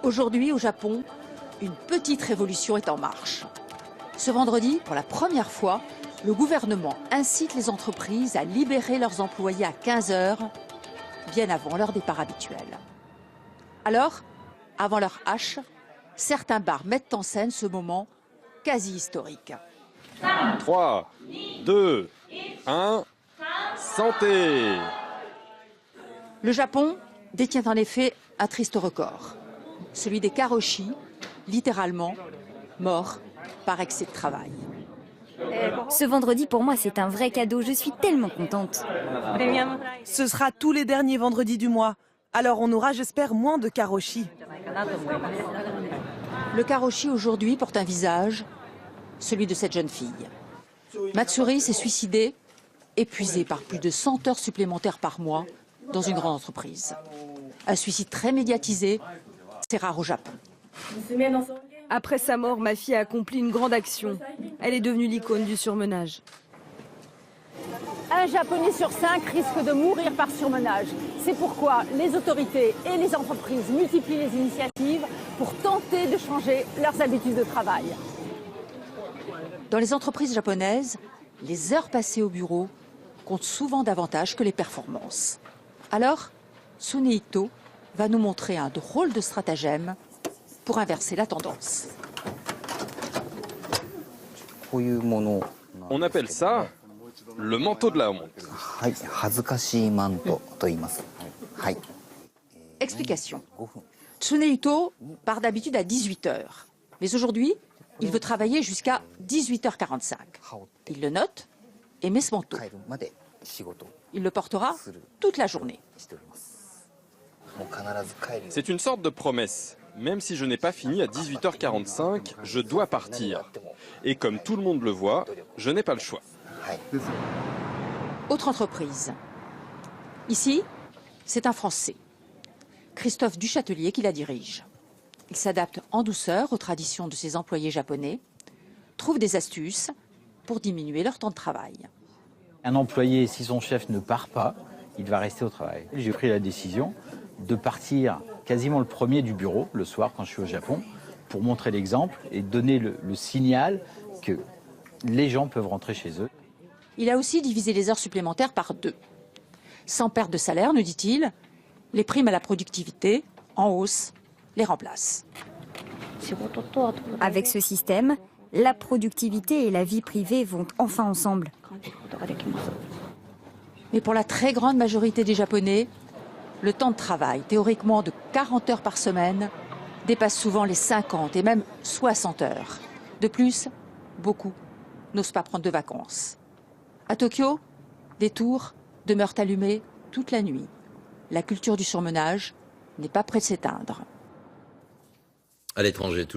Aujourd'hui, au Japon, une petite révolution est en marche. Ce vendredi, pour la première fois, le gouvernement incite les entreprises à libérer leurs employés à 15 heures, bien avant leur départ habituel. Alors, avant leur hache, certains bars mettent en scène ce moment quasi historique. 3, 2, 1, santé! Le Japon détient en effet un triste record, celui des karoshi, littéralement morts par excès de travail. Ce vendredi, pour moi, c'est un vrai cadeau. Je suis tellement contente. Ce sera tous les derniers vendredis du mois. Alors on aura, j'espère, moins de karoshi. Le karoshi aujourd'hui porte un visage, celui de cette jeune fille. Matsuri s'est suicidée, épuisée par plus de 100 heures supplémentaires par mois dans une grande entreprise. Un suicide très médiatisé, c'est rare au Japon. Après sa mort, ma fille a accompli une grande action. Elle est devenue l'icône du surmenage. Un Japonais sur 5 risque de mourir par surmenage. C'est pourquoi les autorités et les entreprises multiplient les initiatives pour tenter de changer leurs habitudes de travail. Dans les entreprises japonaises, les heures passées au bureau comptent souvent davantage que les performances. Alors, Tsunehito va nous montrer un drôle de stratagème pour inverser la tendance. On appelle ça le manteau de la honte. Explication. Tsunehito part d'habitude à 18 heures. Mais aujourd'hui, il veut travailler jusqu'à 18h45. Il le note et met ce manteau. Il le portera toute la journée. C'est une sorte de promesse. Même si je n'ai pas fini à 18h45, je dois partir. Et comme tout le monde le voit, je n'ai pas le choix. Autre entreprise. Ici, c'est un Français, Christophe Duchâtelier, qui la dirige. Il s'adapte en douceur aux traditions de ses employés japonais, trouve des astuces pour diminuer leur temps de travail. Un employé, si son chef ne part pas, il va rester au travail. J'ai pris la décision de partir quasiment le premier du bureau, le soir quand je suis au Japon, pour montrer l'exemple et donner le signal que les gens peuvent rentrer chez eux. Il a aussi divisé les heures supplémentaires par 2. Sans perte de salaire, nous dit-il, les primes à la productivité, en hausse, les remplacent. Avec ce système, la productivité et la vie privée vont enfin ensemble. Mais pour la très grande majorité des Japonais, le temps de travail, théoriquement de 40 heures par semaine, dépasse souvent les 50 et même 60 heures. De plus, beaucoup n'osent pas prendre de vacances. À Tokyo, des tours demeurent allumées toute la nuit. La culture du surmenage n'est pas près de s'éteindre. À l'étranger, toujours.